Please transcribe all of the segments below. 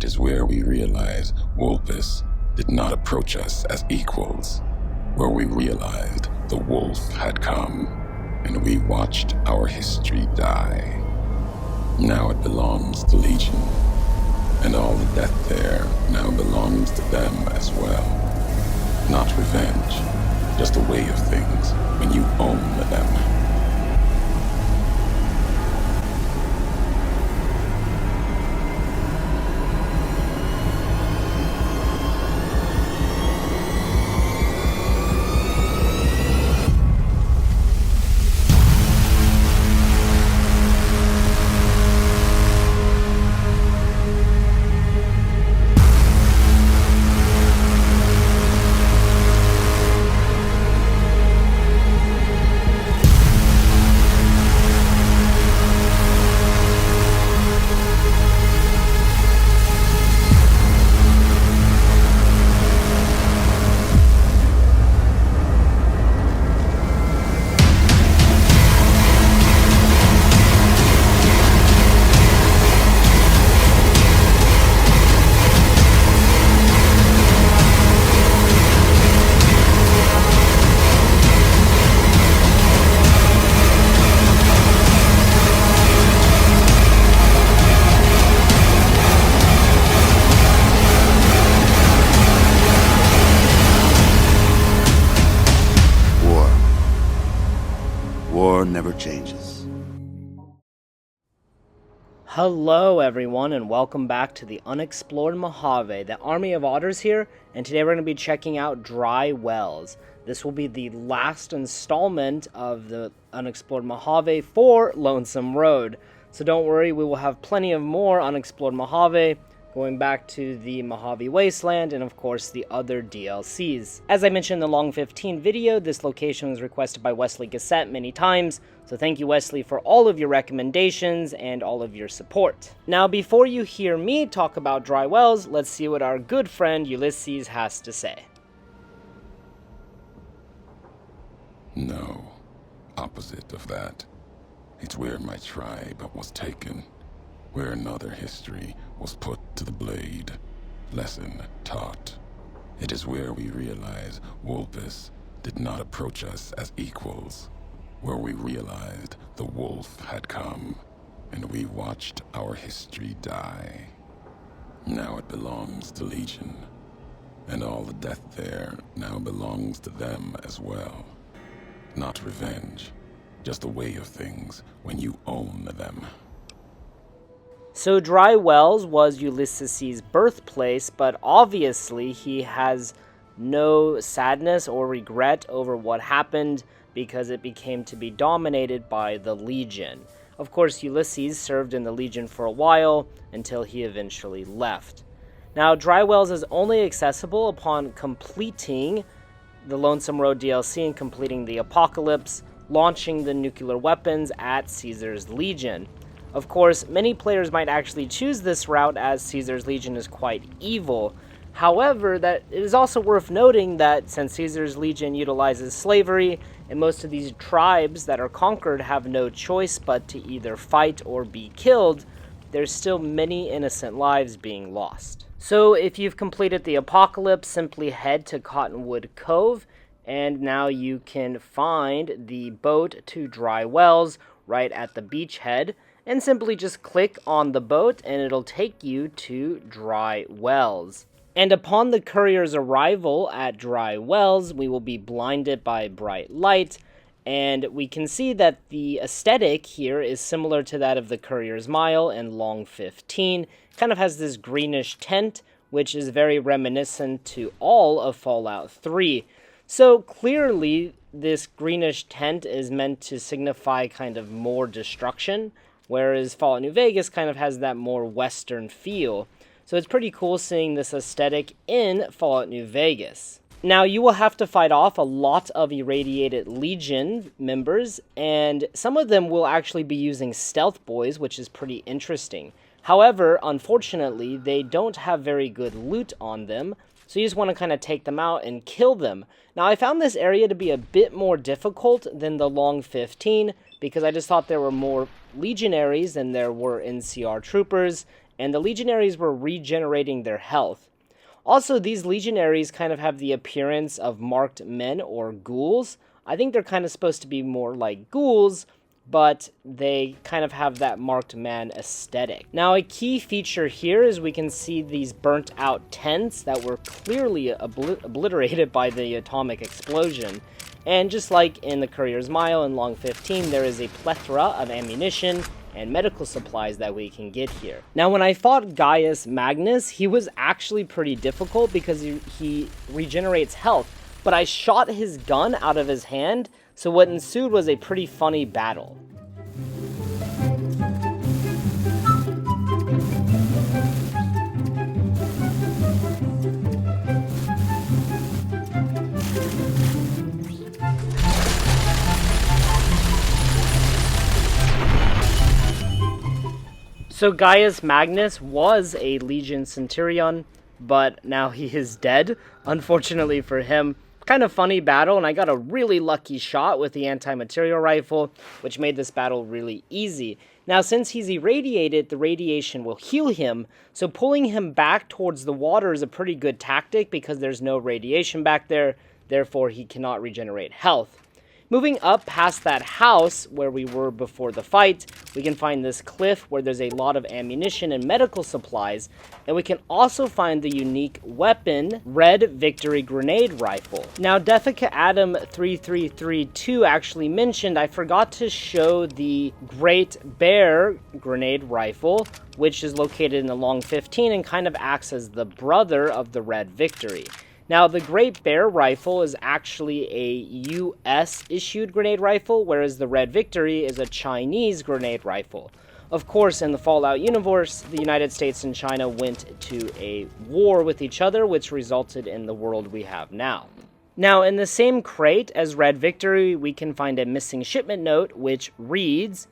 It is where we realize Wolpus did not approach us as equals, where we realized the wolf had come, and we watched our history die. Now it belongs to Legion, and all the death there now belongs to them as well. Not revenge, just a way of things when you own them. War never changes. Hello everyone and welcome back to the Unexplored Mojave. The Army of Otters here, and today we're going to be checking out Dry Wells. This will be the last installment of the Unexplored Mojave for Lonesome Road. So don't worry, we will have plenty of more Unexplored Mojave, going back to the Mojave Wasteland, and of course the other DLCs. As I mentioned in the Long 15 video, this location was requested by Wesley Gassett many times, so thank you Wesley for all of your recommendations and all of your support. Now before you hear me talk about Dry Wells, let's see what our good friend Ulysses has to say. No, opposite of that. It's where my tribe was taken, where another history was put to the blade, lesson taught. It is where we realize Wolpus did not approach us as equals, where we realized the wolf had come, and we watched our history die. Now it belongs to Legion, and all the death there now belongs to them as well. Not revenge, just a way of things when you own them. So Dry Wells was Ulysses' birthplace, but obviously he has no sadness or regret over what happened because it became to be dominated by the Legion. Of course, Ulysses served in the Legion for a while until he eventually left. Now, Dry Wells is only accessible upon completing the Lonesome Road DLC and completing the Apocalypse, launching the nuclear weapons at Caesar's Legion. Of course, many players might actually choose this route as Caesar's Legion is quite evil. However, that it is also worth noting that since Caesar's Legion utilizes slavery, and most of these tribes that are conquered have no choice but to either fight or be killed, there's still many innocent lives being lost. So if you've completed the Apocalypse, simply head to Cottonwood Cove, and now you can find the boat to Dry Wells right at the beachhead, and simply just click on the boat and it'll take you to Dry Wells. And upon the courier's arrival at Dry Wells, we will be blinded by bright light, and we can see that the aesthetic here is similar to that of the Courier's Mile and Long 15. Kind of has this greenish tint, which is very reminiscent to all of Fallout 3. So clearly, this greenish tint is meant to signify kind of more destruction, whereas Fallout New Vegas kind of has that more western feel. So it's pretty cool seeing this aesthetic in Fallout New Vegas. Now, you will have to fight off a lot of irradiated Legion members, and some of them will actually be using stealth boys, which is pretty interesting. However, unfortunately, they don't have very good loot on them, so you just want to kind of take them out and kill them. Now, I found this area to be a bit more difficult than the Long 15, because I just thought there were more legionaries than there were NCR troopers, and the legionaries were regenerating their health. Also, these legionaries kind of have the appearance of marked men or ghouls. I think they're kind of supposed to be more like ghouls, but they kind of have that marked man aesthetic. Now, a key feature here is we can see these burnt out tents that were clearly obliterated by the atomic explosion. And just like in the Courier's Mile and Long 15, there is a plethora of ammunition and medical supplies that we can get here. Now, when I fought Gaius Magnus, he was actually pretty difficult because he regenerates health, but I shot his gun out of his hand, so what ensued was a pretty funny battle. So Gaius Magnus was a Legion Centurion, but now he is dead, unfortunately for him. Kind of funny battle, and I got a really lucky shot with the anti-material rifle, which made this battle really easy. Now, since he's irradiated, the radiation will heal him, so pulling him back towards the water is a pretty good tactic because there's no radiation back there, therefore he cannot regenerate health. Moving up past that house where we were before the fight, we can find this cliff where there's a lot of ammunition and medical supplies, and we can also find the unique weapon, Red Victory Grenade Rifle. Now, Defika Adam 3332 actually mentioned I forgot to show the Great Bear Grenade Rifle, which is located in the Long 15 and kind of acts as the brother of the Red Victory. Now, the Great Bear Rifle is actually a US-issued grenade rifle, whereas the Red Victory is a Chinese grenade rifle. Of course, in the Fallout universe, the United States and China went to a war with each other, which resulted in the world we have now. Now, in the same crate as Red Victory, we can find a missing shipment note, which reads,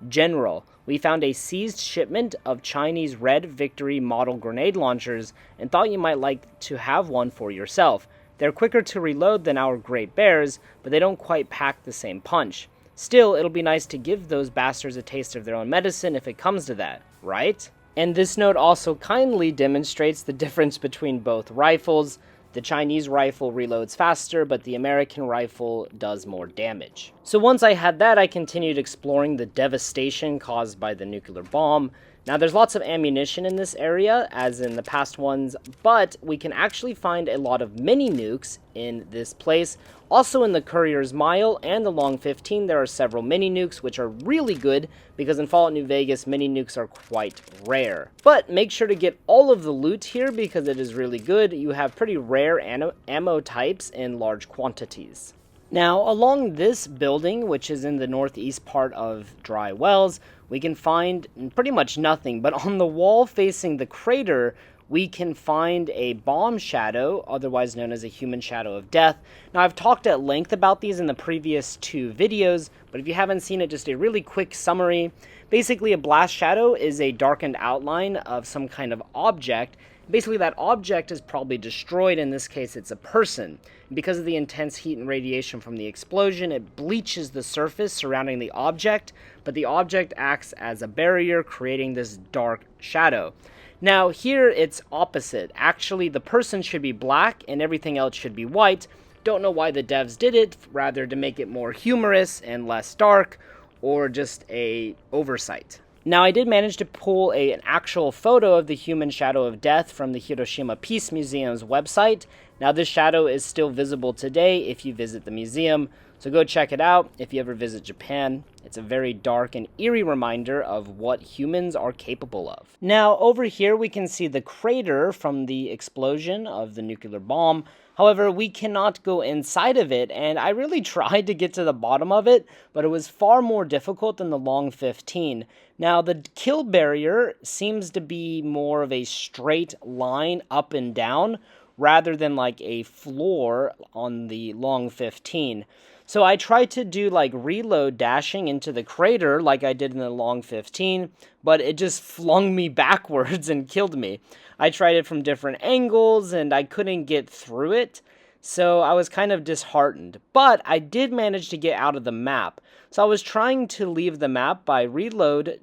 General, we found a seized shipment of Chinese Red Victory model grenade launchers and thought you might like to have one for yourself. They're quicker to reload than our Great Bears, but they don't quite pack the same punch. Still, it'll be nice to give those bastards a taste of their own medicine if it comes to that, right? And this note also kindly demonstrates the difference between both rifles. The Chinese rifle reloads faster, but the American rifle does more damage. So once I had that, I continued exploring the devastation caused by the nuclear bomb. Now, there's lots of ammunition in this area, as in the past ones, but we can actually find a lot of mini nukes in this place. Also in the Courier's Mile and the Long 15, there are several mini nukes, which are really good, because in Fallout New Vegas, mini nukes are quite rare. But make sure to get all of the loot here, because it is really good. You have pretty rare ammo types in large quantities. Now, along this building, which is in the northeast part of Dry Wells, we can find pretty much nothing, but on the wall facing the crater, we can find a bomb shadow, otherwise known as a human shadow of death. Now, I've talked at length about these in the previous 2 videos, but if you haven't seen it, just a really quick summary. Basically, a blast shadow is a darkened outline of some kind of object. Basically, that object is probably destroyed. In this case, it's a person. Because of the intense heat and radiation from the explosion, it bleaches the surface surrounding the object, but the object acts as a barrier, creating this dark shadow. Now, here it's opposite. Actually, the person should be black and everything else should be white. Don't know why the devs did it, rather to make it more humorous and less dark, or just a oversight. Now, I did manage to pull an actual photo of the human shadow of death from the Hiroshima Peace Museum's website. Now, this shadow is still visible today if you visit the museum, so go check it out if you ever visit Japan. It's a very dark and eerie reminder of what humans are capable of. Now, over here we can see the crater from the explosion of the nuclear bomb. However, we cannot go inside of it, and I really tried to get to the bottom of it, but it was far more difficult than the Long 15. Now, the kill barrier seems to be more of a straight line up and down, rather than like a floor on the Long 15. So I tried to do like reload dashing into the crater like I did in the Long 15, but it just flung me backwards and killed me. I tried it from different angles and I couldn't get through it, so I was kind of disheartened. But I did manage to get out of the map. So I was trying to leave the map by reload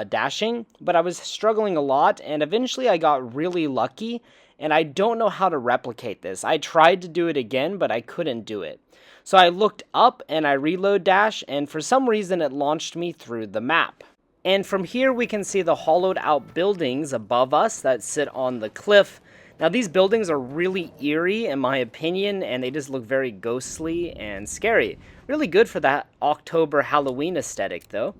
dashing, but I was struggling a lot, and eventually I got really lucky, and I don't know how to replicate this. I tried to do it again, but I couldn't do it. So I looked up and I reload dash, and for some reason it launched me through the map. And from here we can see the hollowed out buildings above us that sit on the cliff. Now these buildings are really eerie in my opinion, and they just look very ghostly and scary. Really good for that October Halloween aesthetic though.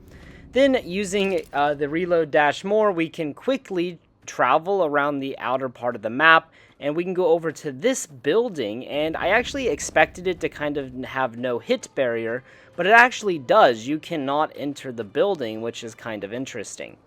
Then using the reload dash more, we can quickly travel around the outer part of the map, and we can go over to this building, and I actually expected it to kind of have no hit barrier, but it actually does. You cannot enter the building, which is kind of interesting.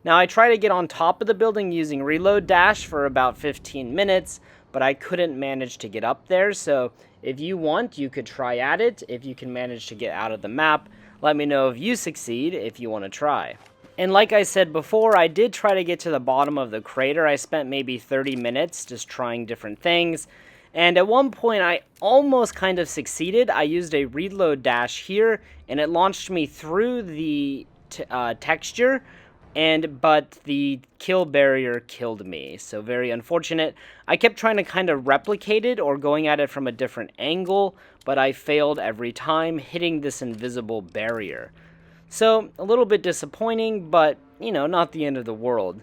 Now I tried to get on top of the building using reload dash for about 15 minutes, but I couldn't manage to get up there, so if you want, you could try at it. If you can manage to get out of the map, let me know if you succeed if you want to try. And like I said before, I did try to get to the bottom of the crater. I spent maybe 30 minutes just trying different things. And at one point, I almost kind of succeeded. I used a reload dash here, and it launched me through the texture, but the kill barrier killed me. So very unfortunate. I kept trying to kind of replicate it or going at it from a different angle, but I failed every time, hitting this invisible barrier. So, a little bit disappointing, but, not the end of the world.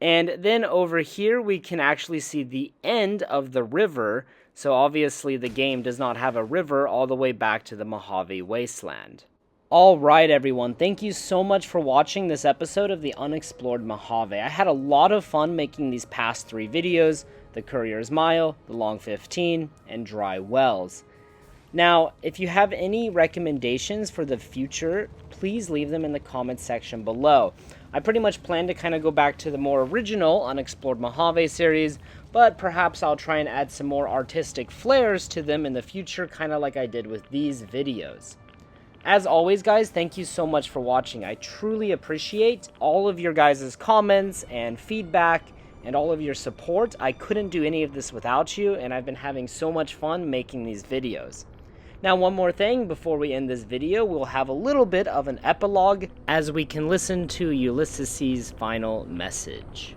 And then over here, we can actually see the end of the river. So obviously the game does not have a river all the way back to the Mojave Wasteland. Alright everyone, thank you so much for watching this episode of the Unexplored Mojave. I had a lot of fun making these past 3 videos, the Courier's Mile, the Long 15, and Dry Wells. Now, if you have any recommendations for the future, please leave them in the comments section below. I pretty much plan to kind of go back to the more original Unexplored Mojave series, but perhaps I'll try and add some more artistic flares to them in the future, kind of like I did with these videos. As always, guys, thank you so much for watching. I truly appreciate all of your guys' comments and feedback and all of your support. I couldn't do any of this without you, and I've been having so much fun making these videos. Now, one more thing before we end this video, we'll have a little bit of an epilogue as we can listen to Ulysses' final message.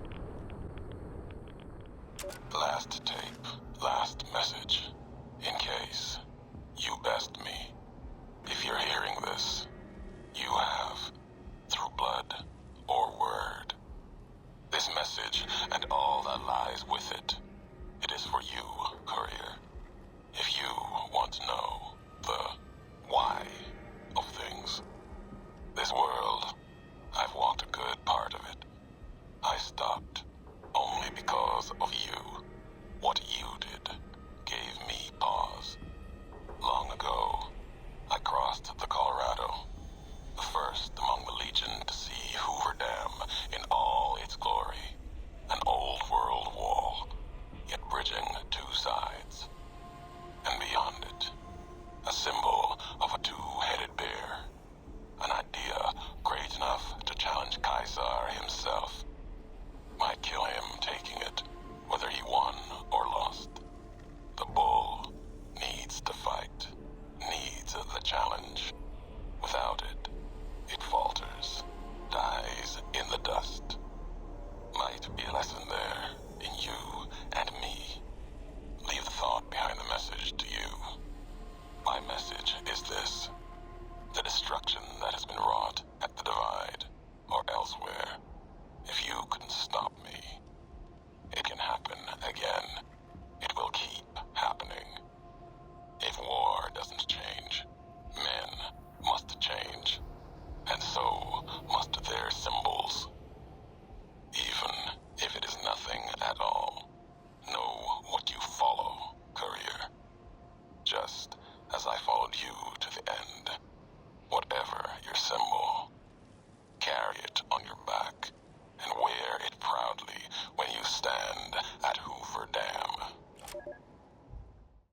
Last tape, last message. In case you best me. If you're hearing this, you have, through blood or word. This message and all that lies with it, it is for you, Courier. If you want to know the why of things, this world, I've walked a good part of it. I stopped only because of you, what you